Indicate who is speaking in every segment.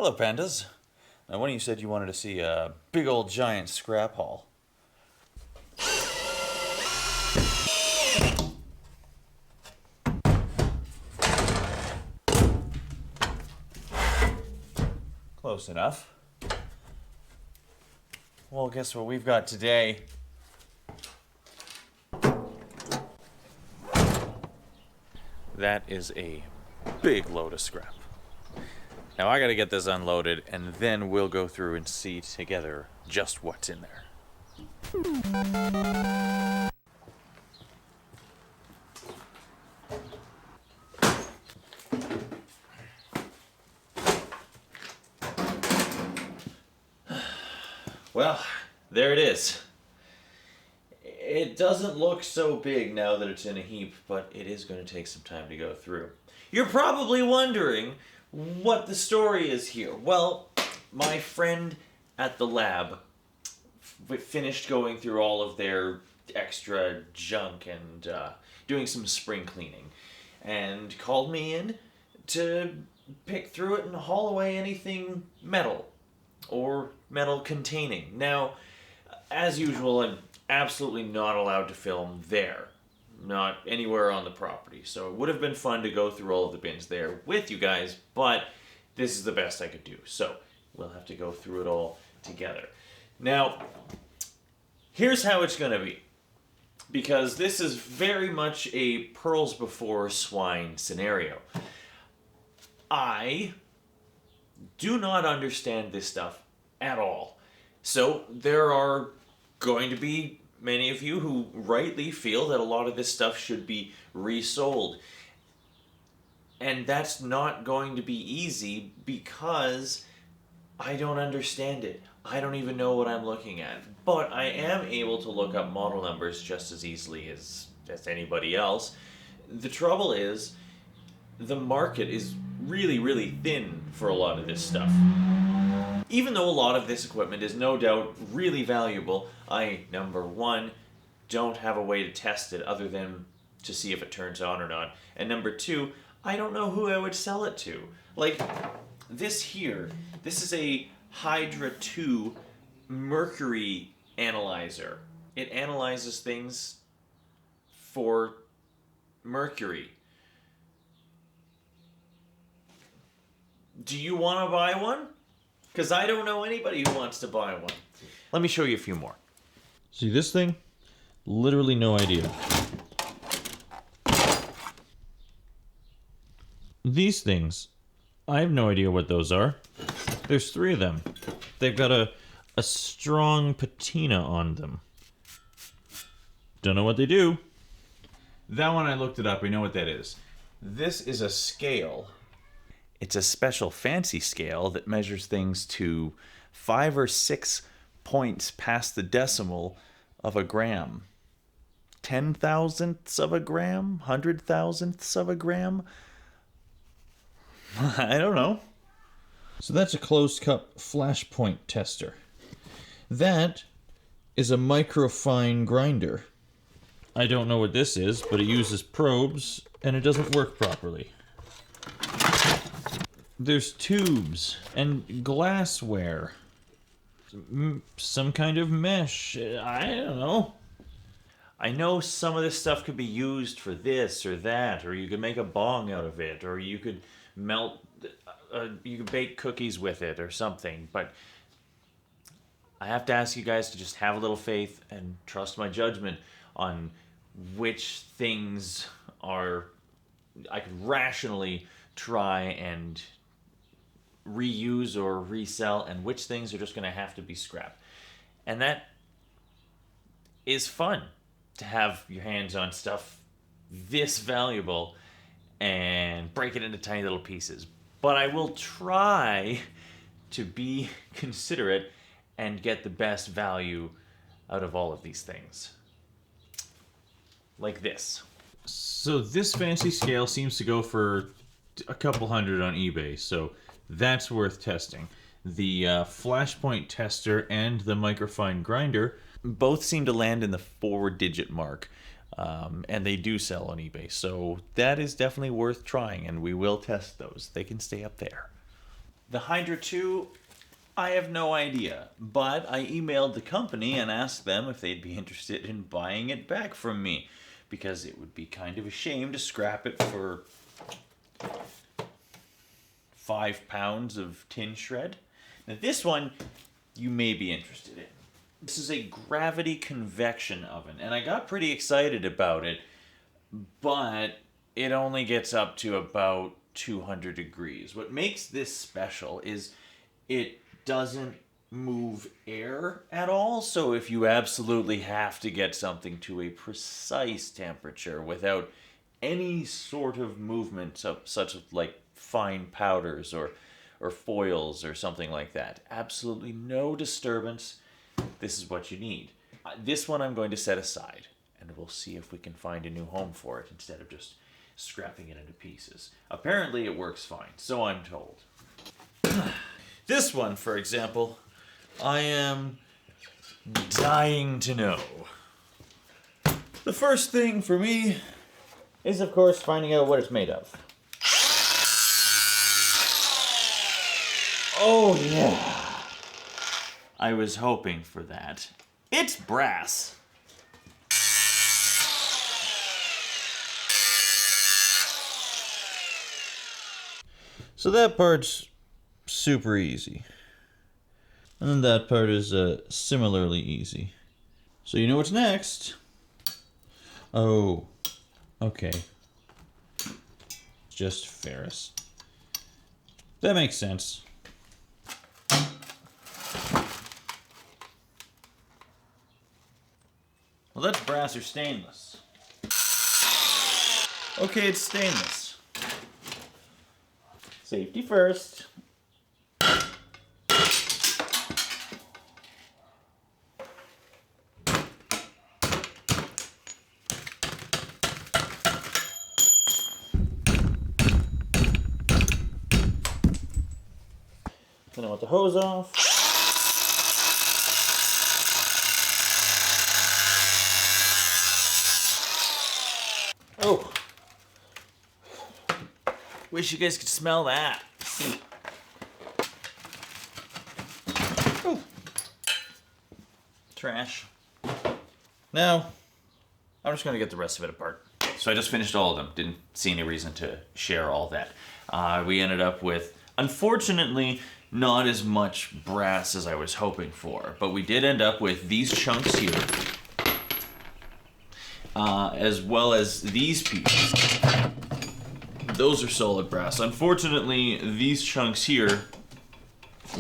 Speaker 1: Hello, pandas. Now, one of you said you wanted to see a big old giant scrap haul. Close enough. Well, guess what we've got today? That is a big load of scrap. Now I gotta get this unloaded, and then we'll go through and see together just what's in there. Well, there it is. It doesn't look so big now that it's in a heap, but it is going to take some time to go through. You're probably wondering what the story is here. Well, my friend at the lab finished going through all of their extra junk and doing some spring cleaning, and called me in to pick through it and haul away anything metal or metal containing. Now, as usual, I'm absolutely not allowed to film there. Not anywhere on the property. So it would have been fun to go through all of the bins there with you guys, but this is the best I could do. So we'll have to go through it all together. Now, here's how it's going to be. Because this is very much a pearls before swine scenario. I do not understand this stuff at all. So there are going to be many of you who rightly feel that a lot of this stuff should be resold. And that's not going to be easy because I don't understand it. I don't even know what I'm looking at. But I am able to look up model numbers just as easily as anybody else. The trouble is, the market is really, really thin for a lot of this stuff. Even though a lot of this equipment is no doubt really valuable, I, number one, don't have a way to test it other than to see if it turns on or not. And number two, I don't know who I would sell it to. Like, this here, this is a Hydra 2 mercury analyzer. It analyzes things for mercury. Do you want to buy one? Because I don't know anybody who wants to buy one. Let me show you a few more.
Speaker 2: See this thing? Literally no idea. These things, I have no idea what those are. There's 3 of them. They've got a strong patina on them. Don't know what they do.
Speaker 1: That one I looked it up. We know what that is. This is a scale. It's a special fancy scale that measures things to 5 or 6 points past the decimal of a gram. 10,000ths of a gram? 100,000ths of a gram? I don't know.
Speaker 2: So that's a closed cup flashpoint tester. That is a microfine grinder. I don't know what this is, but it uses probes and it doesn't work properly. There's tubes and glassware. Some kind of mesh. I don't know.
Speaker 1: I know some of this stuff could be used for this or that, or you could make a bong out of it, or you could you could bake cookies with it or something, but I have to ask you guys to just have a little faith and trust my judgment on which things I could rationally try and reuse or resell, and which things are just going to have to be scrapped. And that is fun, to have your hands on stuff this valuable and break it into tiny little pieces. But I will try to be considerate and get the best value out of all of these things. Like this.
Speaker 2: So this fancy scale seems to go for a couple hundred on eBay, so that's worth testing. The flashpoint tester and the microfine grinder
Speaker 1: both seem to land in the 4-digit mark, and they do sell on eBay, so that is definitely worth trying, and we will test those. They can stay up there.
Speaker 2: The Hydra 2, I have no idea, but I emailed the company and asked them if they'd be interested in buying it back from me, because it would be kind of a shame to scrap it for 5 pounds of tin shred. Now this one, you may be interested in. This is a gravity convection oven, and I got pretty excited about it, but it only gets up to about 200 degrees. What makes this special is it doesn't move air at all, so if you absolutely have to get something to a precise temperature without any sort of movement, such as like fine powders or foils or something like that, absolutely no disturbance, this is what you need. This one I'm going to set aside, and we'll see if we can find a new home for it instead of just scrapping it into pieces. Apparently it works fine, so I'm told. This one, for example, I am dying to know. The first thing for me is, of course, finding out what it's made of. Oh, yeah. I was hoping for that. It's brass. So that part's super easy. And then that part is similarly easy. So you know what's next? Oh, okay. Just ferrous. That makes sense. Well, that's brass or stainless. Okay, it's stainless. Safety first. Then I want the hose off. Oh. Wish you guys could smell that. Oh. Trash. Now, I'm just going to get the rest of it apart. So I just finished all of them. Didn't see any reason to share all that. We ended up with, unfortunately, not as much brass as I was hoping for. But we did end up with these chunks here. As well as these pieces. Those are solid brass. Unfortunately, these chunks here,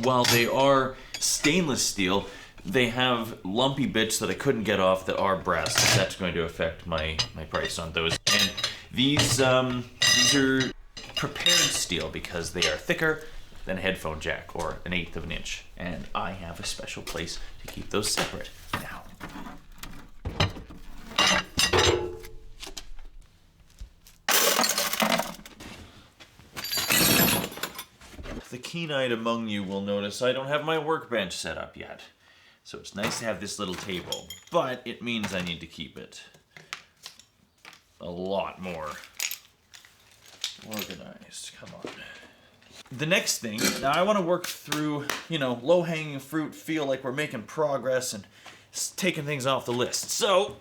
Speaker 2: while they are stainless steel, they have lumpy bits that I couldn't get off that are brass. That's going to affect my price on those. And these are prepared steel because they are thicker than a headphone jack, or 1/8 of an inch. And I have a special place to keep those separate. Now, the keen-eyed among you will notice I don't have my workbench set up yet. So it's nice to have this little table, but it means I need to keep it a lot more organized. Come on. The next thing, now I want to work through, low-hanging fruit, feel like we're making progress and taking things off the list. So,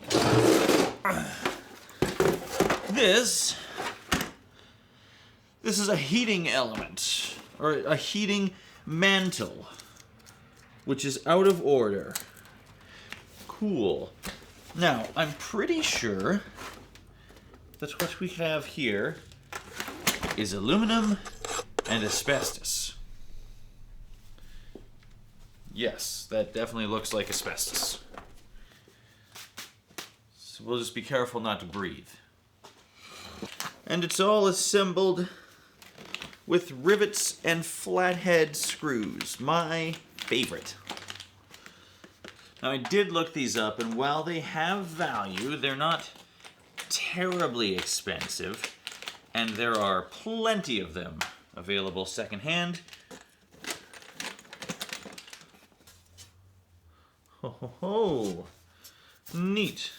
Speaker 2: this is a heating element, or a heating mantle, which is out of order. Cool. Now, I'm pretty sure that what we have here is aluminum and asbestos. Yes, that definitely looks like asbestos. So we'll just be careful not to breathe. And it's all assembled with rivets and flathead screws. My favorite. Now I did look these up, and while they have value, they're not terribly expensive, and there are plenty of them available secondhand. Ho ho ho! Neat.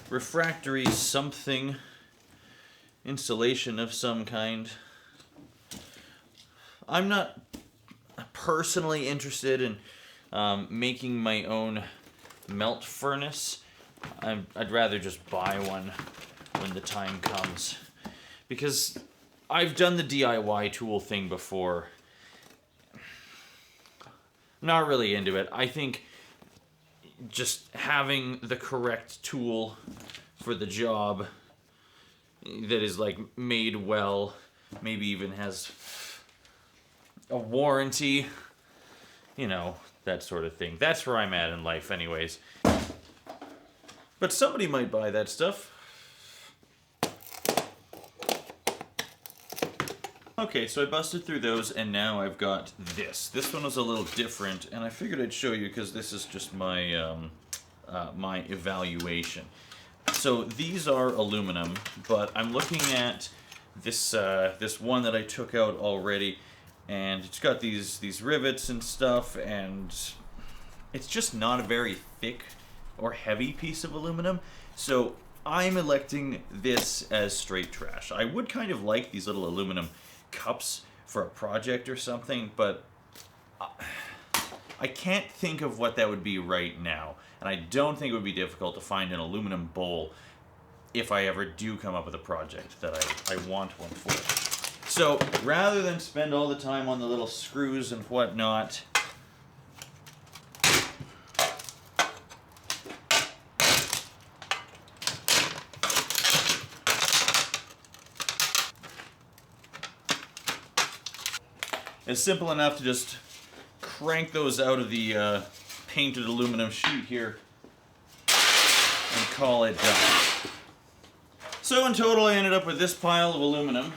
Speaker 2: refractory something, insulation of some kind. I'm not personally interested in making my own melt furnace. I'd rather just buy one when the time comes, because I've done the DIY tool thing before. Not really into it. I think just having the correct tool for the job that is like made well, maybe even has a warranty, you know, that sort of thing. That's where I'm at in life anyways. But somebody might buy that stuff. Okay, so I busted through those, and now I've got this. This one was a little different, and I figured I'd show you because this is just my my evaluation. So these are aluminum, but I'm looking at this this one that I took out already, and it's got these rivets and stuff, and it's just not a very thick or heavy piece of aluminum. So I'm electing this as straight trash. I would kind of like these little aluminum cups for a project or something, but I can't think of what that would be right now, and I don't think it would be difficult to find an aluminum bowl if I ever do come up with a project that I want one for. So rather than spend all the time on the little screws and whatnot, it's simple enough to just crank those out of the painted aluminum sheet here and call it done. So in total I ended up with this pile of aluminum,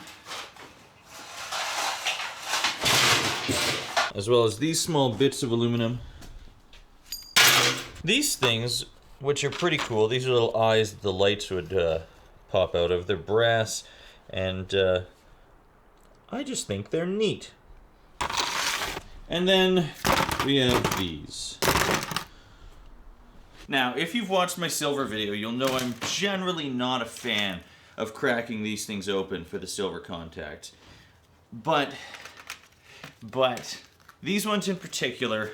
Speaker 2: as well as these small bits of aluminum. These things, which are pretty cool, these are little eyes that the lights would pop out of. They're brass, and I just think they're neat. And then we have these. Now, if you've watched my silver video, you'll know I'm generally not a fan of cracking these things open for the silver contact. But these ones in particular,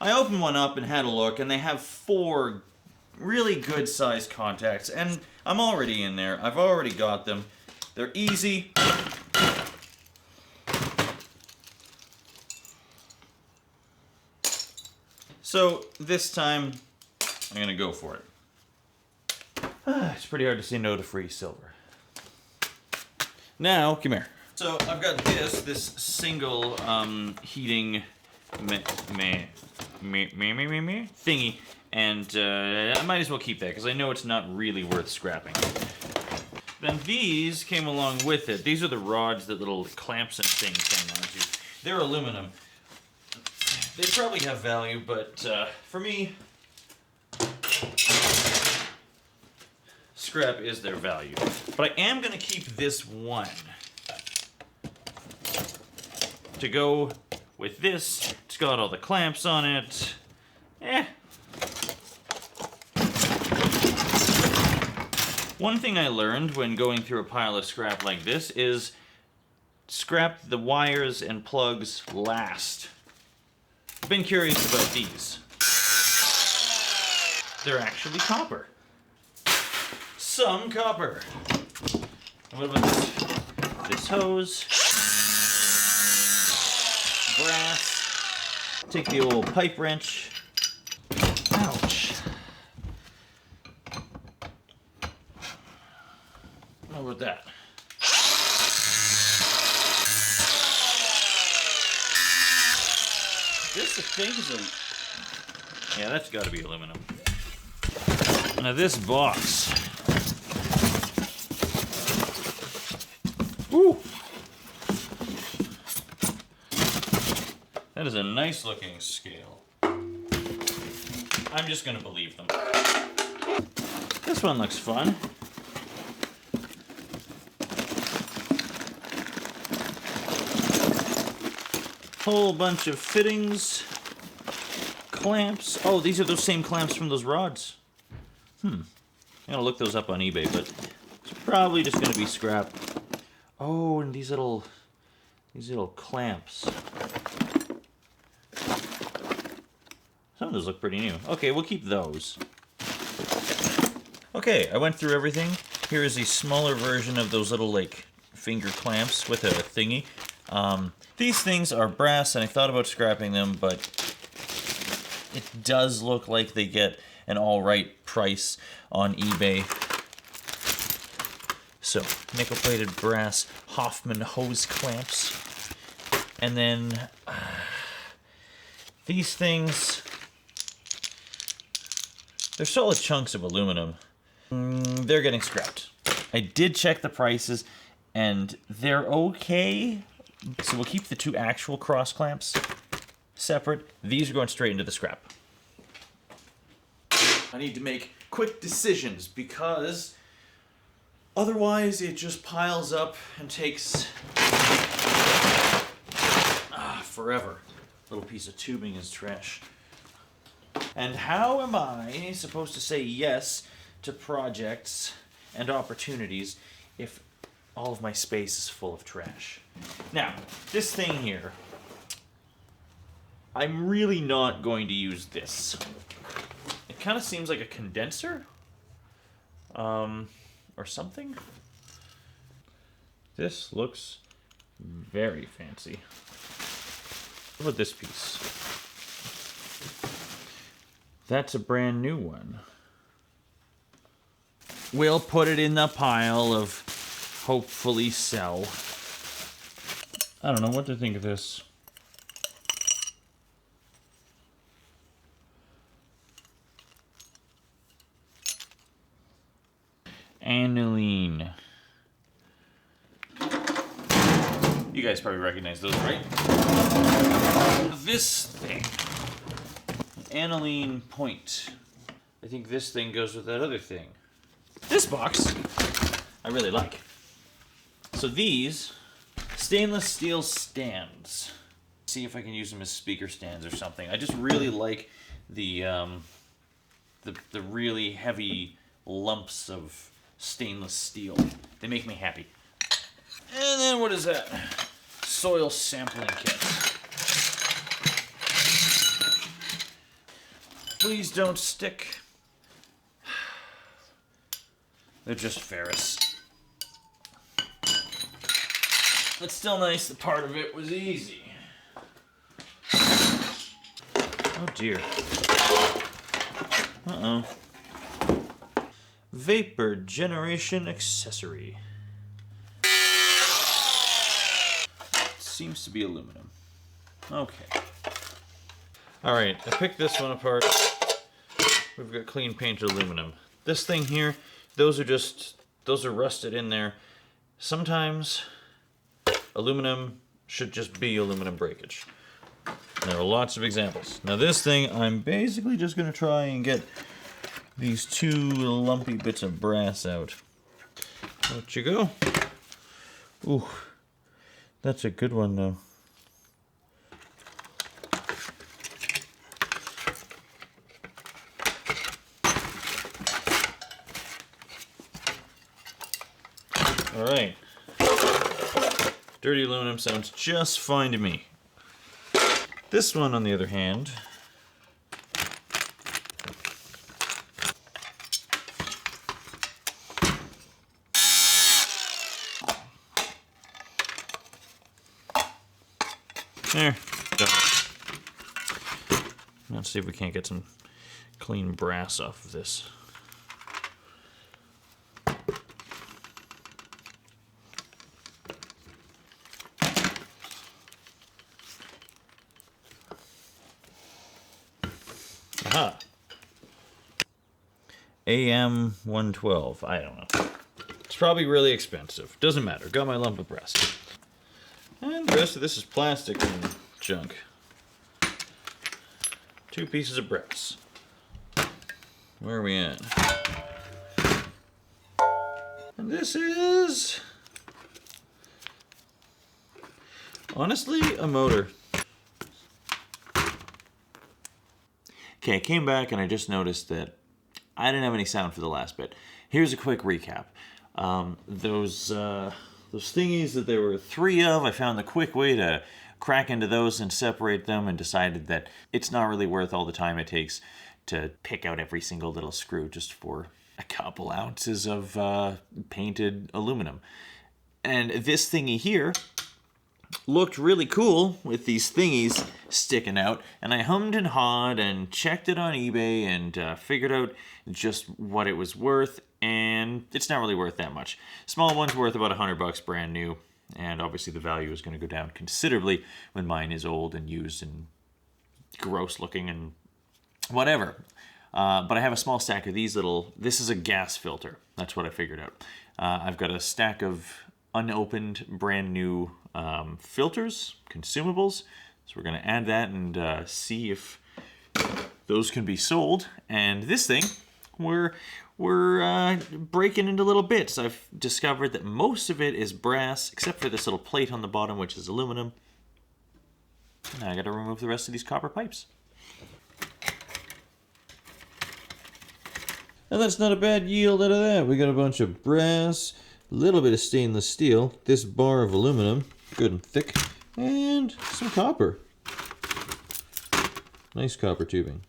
Speaker 2: I opened one up and had a look, and they have 4 really good sized contacts, and I'm already in there. I've already got them. They're easy. So this time, I'm gonna go for it. It's pretty hard to say no to free silver. Now, come here. So I've got this single heating thingy, and I might as well keep that because I know it's not really worth scrapping. Then these came along with it. These are the rods that little clamps and things hang onto. They're aluminum. They probably have value, but for me, scrap is their value. But I am going to keep this one to go with this. It's got all the clamps on it. One thing I learned when going through a pile of scrap like this is scrap the wires and plugs last. I've been curious about these. They're actually copper. Some copper. And what about this hose? Brass. Take the old pipe wrench. Ouch. How about that? This thing is a... Yeah, that's got to be aluminum. Now this box. Woo! That is a nice looking scale. I'm just gonna believe them. This one looks fun. Whole bunch of fittings, clamps. Oh, these are those same clamps from those rods. I'm gonna look those up on eBay, but it's probably just gonna be scrap. Oh, and these little clamps. Some of those look pretty new. Okay, we'll keep those. Okay, I went through everything. Here is a smaller version of those little, like, finger clamps with a thingy. These things are brass, and I thought about scrapping them, but it does look like they get an alright price on eBay. So, nickel-plated brass Hoffman hose clamps. And then these things, they're solid chunks of aluminum. They're getting scrapped. I did check the prices, and they're okay. So we'll keep the two actual cross clamps separate. These are going straight into the scrap. I need to make quick decisions because otherwise it just piles up and takes forever. Little piece of tubing is trash. And how am I supposed to say yes to projects and opportunities if all of my space is full of trash? Now, this thing here, I'm really not going to use this. It kind of seems like a condenser, or something. This looks very fancy. What about this piece? That's a brand new one. We'll put it in the pile of hopefully sell. I don't know what to think of this. Aniline. You guys probably recognize those, right? This thing. Aniline point. I think this thing goes with that other thing. This box, I really like. So these, stainless steel stands. See if I can use them as speaker stands or something. I just really like the really heavy lumps of stainless steel. They make me happy. And then what is that? Soil sampling kit. Please don't stick. They're just ferrous. It's still nice that part of it was easy. Oh dear. Uh-oh. Vapor generation accessory. Seems to be aluminum. Okay. Alright, I picked this one apart. We've got clean painted aluminum. This thing here, those are rusted in there. Sometimes aluminum should just be aluminum breakage. There are lots of examples. Now this thing, I'm basically just going to try and get these two lumpy bits of brass out. Out you go. Ooh, that's a good one though. Alright. Dirty aluminum sounds just fine to me. This one, on the other hand, there, done. Let's see if we can't get some clean brass off of this. Aha. AM 112. I don't know. It's probably really expensive. Doesn't matter. Got my lump of brass. And the rest of this is plastic and junk. Two pieces of brass. Where are we at? And this is... honestly, a motor. Okay, I came back and I just noticed that
Speaker 1: I didn't have any sound for the last bit. Here's a quick recap. Those thingies that there were 3 of, I found the quick way to crack into those and separate them, and decided that it's not really worth all the time it takes to pick out every single little screw just for a couple ounces of painted aluminum. And this thingy here looked really cool with these thingies sticking out, and I hummed and hawed and checked it on eBay and figured out just what it was worth, and it's not really worth that much. Small one's worth about $100 brand new, and obviously the value is going to go down considerably when mine is old and used and gross looking and whatever. But I have a small stack of these this is a gas filter. That's what I figured out. I've got a stack of unopened brand new filters, consumables. So we're going to add that and see if those can be sold. And this thing, we're breaking into little bits. I've discovered that most of it is brass, except for this little plate on the bottom, which is aluminum. Now I got to remove the rest of these copper pipes.
Speaker 2: And that's not a bad yield out of that. We got a bunch of brass, a little bit of stainless steel, this bar of aluminum, good and thick, and some copper. Nice copper tubing.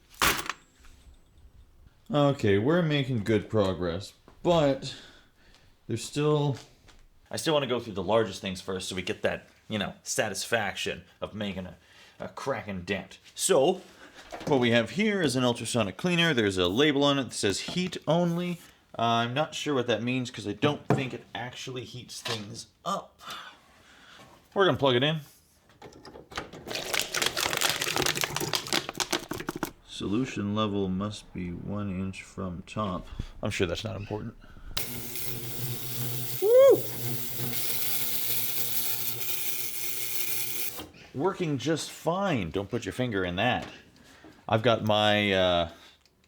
Speaker 2: Okay, we're making good progress, but there's still...
Speaker 1: I still want to go through the largest things first so we get that, satisfaction of making a cracking dent. So, what we have here is an ultrasonic cleaner. There's a label on it that says heat only. I'm not sure what that means because I don't think it actually heats things up. We're going to plug it in.
Speaker 2: Solution level must be 1 inch from top.
Speaker 1: I'm sure that's not important.
Speaker 2: Woo!
Speaker 1: Working just fine. Don't put your finger in that. I've got my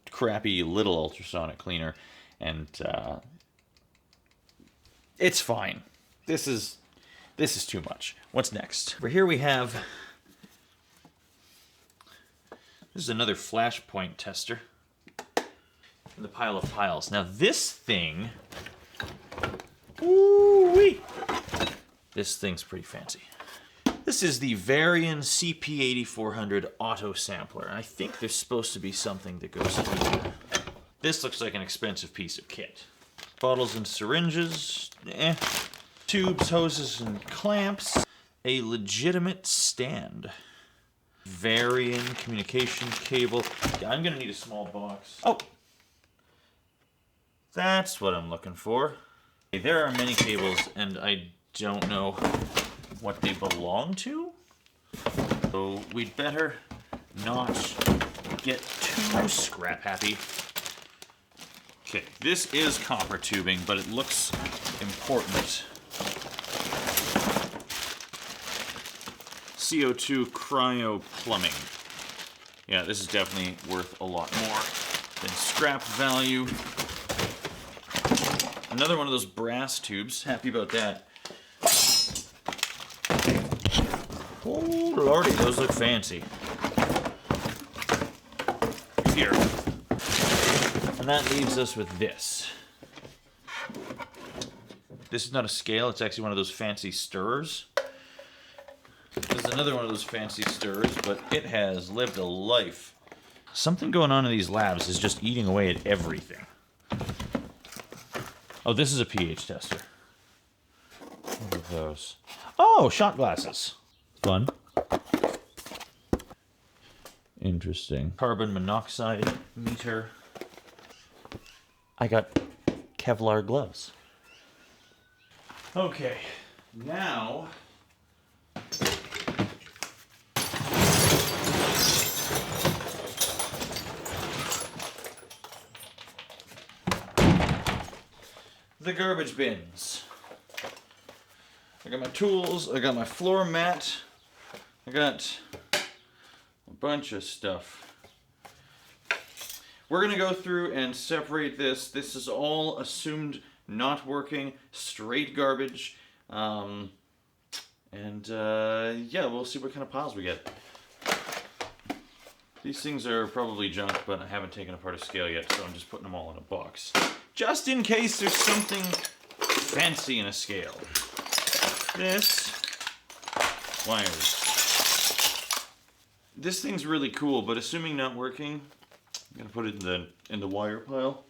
Speaker 1: crappy little ultrasonic cleaner, and it's fine. This is too much. What's next? Over here we have... This is another flashpoint tester in the pile of piles. Now this thing... Ooh-wee! This thing's pretty fancy. This is the Varian CP8400 Auto Sampler. I think there's supposed to be something that goes here. This looks like an expensive piece of kit. Bottles and syringes, tubes, hoses, and clamps. A legitimate stand. Varian communication cable. Yeah, I'm gonna need a small box. Oh! That's what I'm looking for. There are many cables, and I don't know what they belong to, so we'd better not get too scrap happy. Okay, this is copper tubing, but it looks important. CO2 cryo plumbing. Yeah, this is definitely worth a lot more than scrap value. Another one of those brass tubes. Happy about that. Oh lordy, those look fancy. Here. And that leaves us with this. This is not a scale, it's actually one of those fancy stirrers. This is another one of those fancy stirrers, but it has lived a life. Something going on in these labs is just eating away at everything. Oh, this is a pH tester. What are those? Oh, shot glasses.
Speaker 2: Fun. Interesting.
Speaker 1: Carbon monoxide meter. I got Kevlar gloves. Okay, now... the garbage bins. I got my tools, I got my floor mat, I got a bunch of stuff. We're gonna go through and separate this. This is all assumed not working, straight garbage. Yeah, we'll see what kind of piles we get.
Speaker 2: These things are probably junk, but I haven't taken apart a scale yet, so I'm just putting them all in a box. Just in case there's something fancy in a scale. This wires. This thing's really cool, but assuming not working, I'm gonna put it in the wire pile.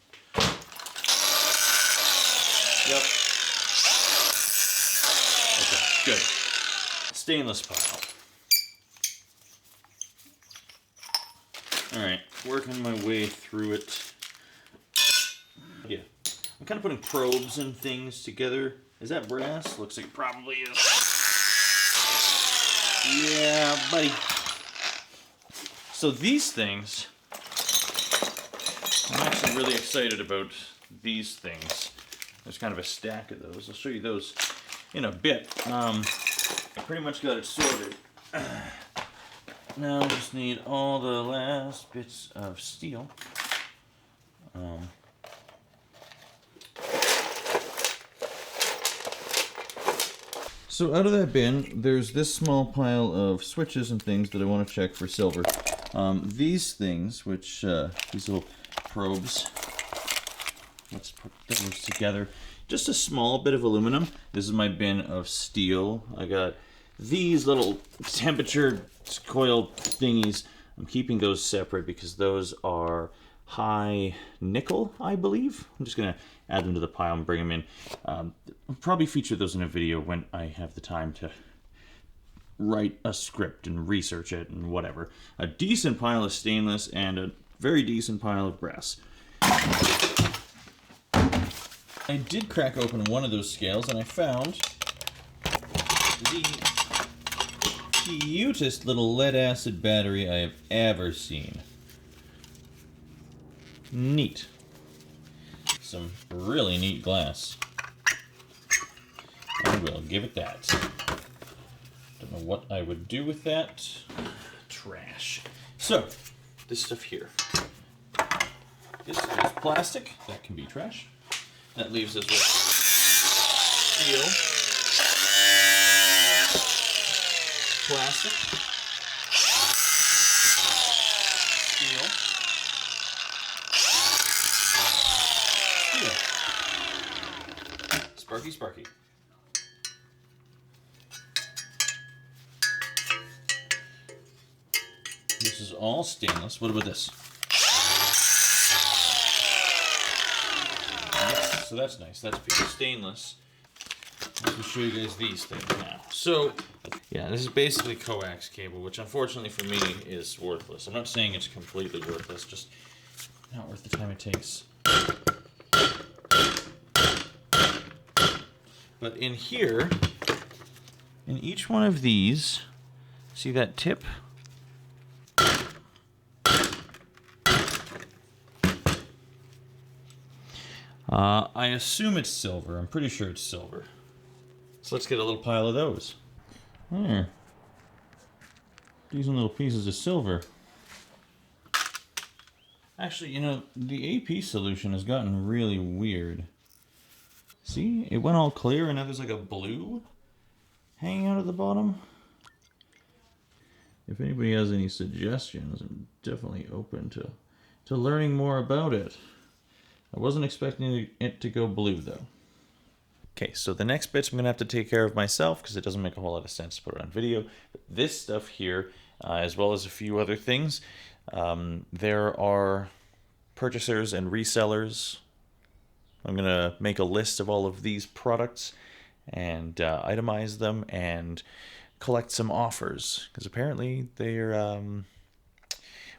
Speaker 2: Yep. Okay, good. Stainless pile. Alright, working my way through it. Yeah. I'm kind of putting probes and things together. Is that brass? Looks like it probably is. Yeah, buddy. So these things, I'm actually really excited about these things. There's kind of a stack of those. I'll show you those in a bit. I pretty much got it sorted. Now I just need all the last bits of steel. So out of that bin, there's this small pile of switches and things that I want to check for silver. These things, which, these little probes, let's put those together. Just a small bit of aluminum. This is my bin of steel. I got these little temperature coil thingies. I'm keeping those separate because those are high nickel, I believe. I'm just gonna add them to the pile and bring them in. I'll probably feature those in a video when I have the time to write a script and research it and whatever. A decent pile of stainless and a very decent pile of brass. I did crack open one of those scales and I found the cutest little lead acid battery I have ever seen. Neat. Some really neat glass. I will give it that. Don't know what I would do with that. Trash. So, this stuff here. This is plastic. That can be trash. That leaves us with steel, plastic, steel, steel. Sparky, sparky. This is all stainless. What about this? So that's nice. That's pure stainless. Let me show you guys these things now. So, yeah, this is basically coax cable, which unfortunately for me is worthless. I'm not saying it's completely worthless, just not worth the time it takes. But in here, in each one of these, see that tip? I assume it's silver. I'm pretty sure it's silver. So let's get a little pile of those. There. Decent little pieces of silver. Actually, you know, the AP solution has gotten really weird. See? It went all clear and now there's like a blue hanging out at the bottom. If anybody has any suggestions, I'm definitely open to learning more about it. I wasn't expecting it to go blue, though. Okay, so the next bits I'm going to have to take care of myself because it doesn't make a whole lot of sense to put it on video. But this stuff here, as well as a few other things, there are purchasers and resellers. I'm going to make a list of all of these products and itemize them and collect some offers because apparently they're...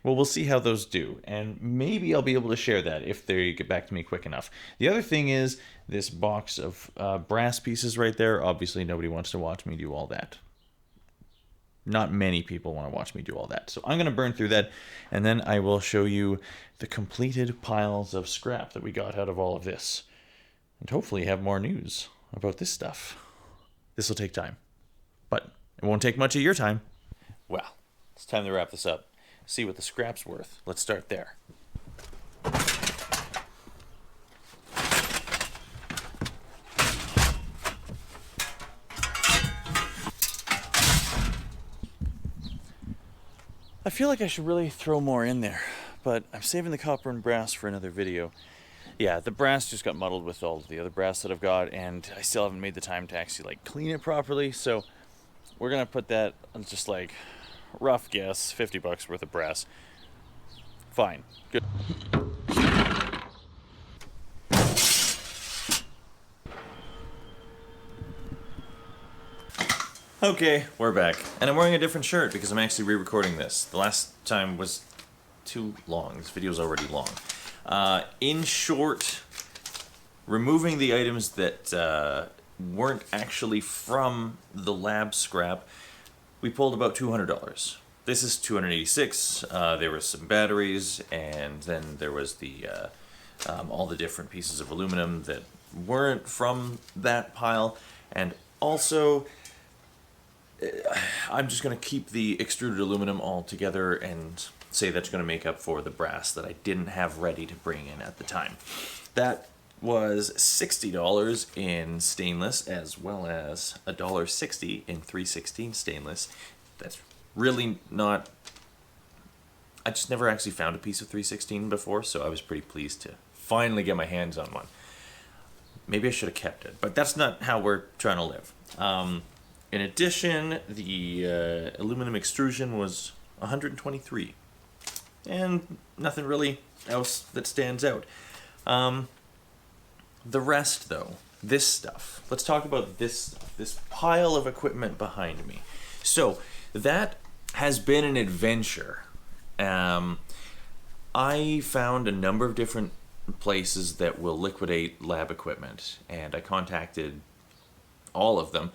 Speaker 2: Well, we'll see how those do, and maybe I'll be able to share that if they get back to me quick enough. The other thing is this box of brass pieces right there. Obviously, nobody wants to watch me do all that. Not many people want to watch me do all that. So I'm going to burn through that, and then I will show you the completed piles of scrap that we got out of all of this. And hopefully have more news about this stuff. This will take time, but it won't take much of your time. Well, it's time to wrap this up. See what the scrap's worth. Let's start there.
Speaker 3: I feel like I should really throw more in there, but I'm saving the copper and brass for another video. Yeah, the brass just got muddled with all the other brass that I've got, and I still haven't made the time to actually like clean it properly, so we're gonna put that on just like, rough guess, 50 bucks worth of brass. Fine. Good.
Speaker 1: Okay, we're back. And I'm wearing a different shirt because I'm actually re-recording this. The last time was too long. This video's already long. In short, removing the items that weren't actually from the lab scrap, we pulled about $200. This is $286. There were some batteries, and then there was the all the different pieces of aluminum that weren't from that pile, and also I'm just going to keep the extruded aluminum all together and say that's going to make up for the brass that I didn't have ready to bring in at the time. That was $60 in stainless, as well as $1.60 in 316 stainless. That's really not... I just never actually found a piece of 316 before, so I was pretty pleased to finally get my hands on one. Maybe I should have kept it, but that's not how we're trying to live. In addition, the aluminum extrusion was 123, and nothing really else that stands out. The rest, though, this stuff. Let's talk about this stuff, this pile of equipment behind me. So, that has been an adventure. I found a number of different places that will liquidate lab equipment, and I contacted all of them.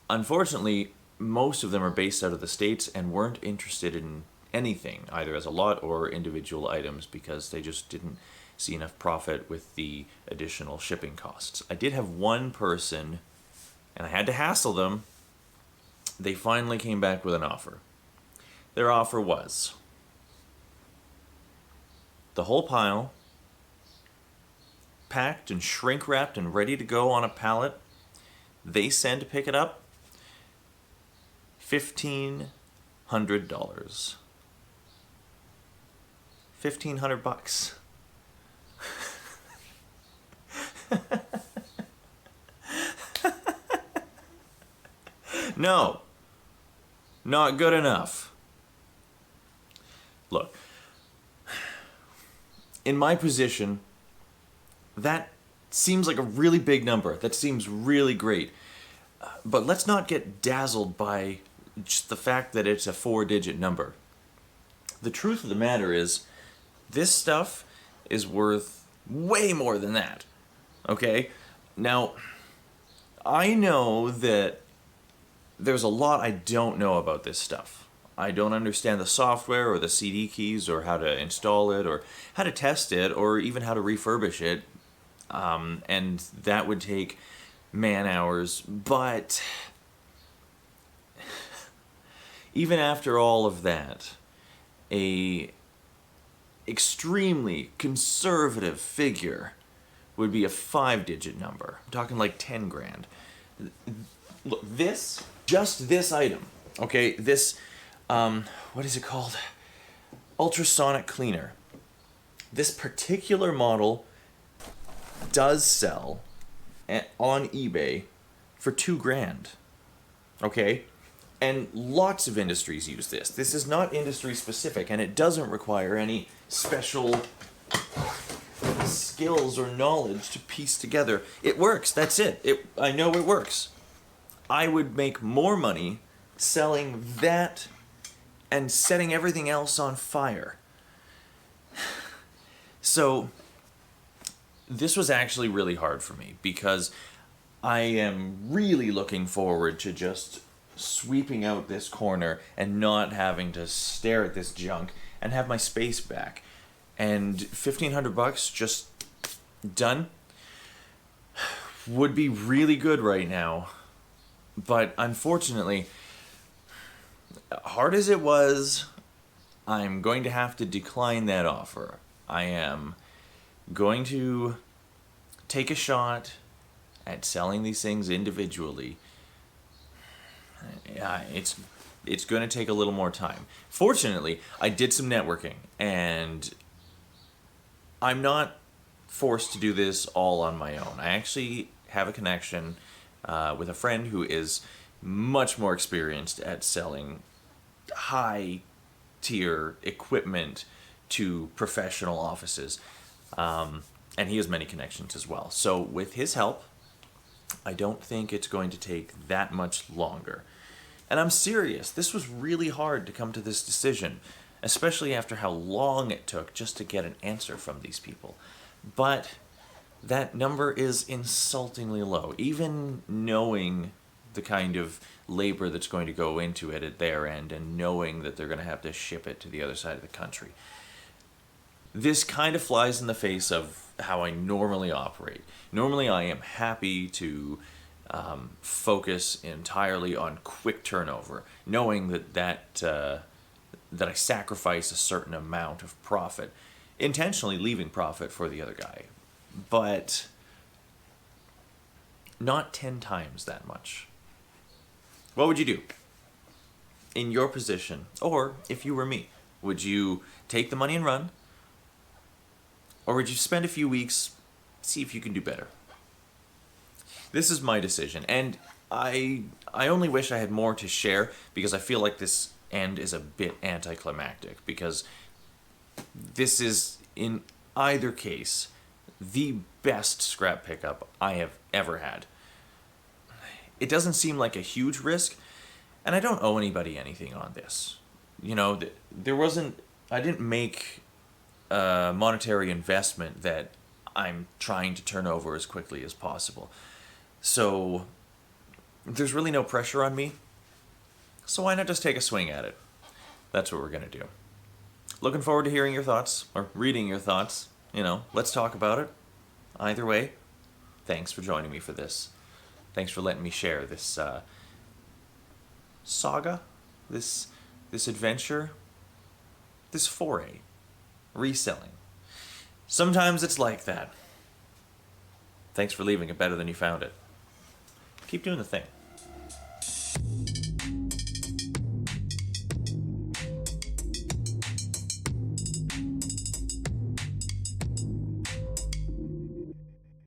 Speaker 1: Unfortunately, most of them are based out of the States and weren't interested in anything, either as a lot or individual items, because they just didn't see enough profit with the additional shipping costs. I did have one person, and I had to hassle them. They finally came back with an offer. Their offer was the whole pile, packed and shrink wrapped and ready to go on a pallet. They send to pick it up, $1,500. $1,500. No, not good enough. Look, in my position, that seems like a really big number. That seems really great. But let's not get dazzled by just the fact that it's a 4-digit number. The truth of the matter is, this stuff is worth way more than that. Okay? Now, I know that there's a lot I don't know about this stuff. I don't understand the software or the CD keys or how to install it or how to test it or even how to refurbish it. And that would take man-hours, but even after all of that, a extremely conservative figure would be a 5-digit number. I'm talking like 10 grand. Look, just this item, okay, this, what is it called? Ultrasonic cleaner. This particular model does sell on eBay for 2 grand. Okay? And lots of industries use this. This is not industry specific, and it doesn't require any special skills or knowledge to piece together. It works, that's it. I know it works. I would make more money selling that and setting everything else on fire. So this was actually really hard for me because I am really looking forward to just sweeping out this corner and not having to stare at this junk and have my space back. And $1,500 just done would be really good right now. But unfortunately, hard as it was, I'm going to have to decline that offer. I am going to take a shot at selling these things individually. Yeah, it's it's going to take a little more time. Fortunately, I did some networking, and I'm not forced to do this all on my own. I actually have a connection with a friend who is much more experienced at selling high tier equipment to professional offices. And he has many connections as well. So with his help, I don't think it's going to take that much longer. And I'm serious. This was really hard to come to this decision, especially after how long it took just to get an answer from these people. But that number is insultingly low. Even knowing the kind of labor that's going to go into it at their end and knowing that they're going to have to ship it to the other side of the country. This kind of flies in the face of how I normally operate. Normally I am happy to focus entirely on quick turnover, knowing that I sacrifice a certain amount of profit, intentionally leaving profit for the other guy, but not 10 times that much. What would you do in your position, or if you were me? Would you take the money and run, or would you spend a few weeks, see if you can do better? This is my decision, and I only wish I had more to share, because I feel like this end is a bit anticlimactic, because this is, in either case, the best scrap pickup I have ever had. It doesn't seem like a huge risk, and I don't owe anybody anything on this. You know, I didn't make a monetary investment that I'm trying to turn over as quickly as possible. So there's really no pressure on me. So why not just take a swing at it? That's what we're going to do. Looking forward to hearing your thoughts, or reading your thoughts. You know, let's talk about it. Either way, thanks for joining me for this. Thanks for letting me share this saga, this adventure, this foray, reselling. Sometimes it's like that. Thanks for leaving it better than you found it. Keep doing the thing.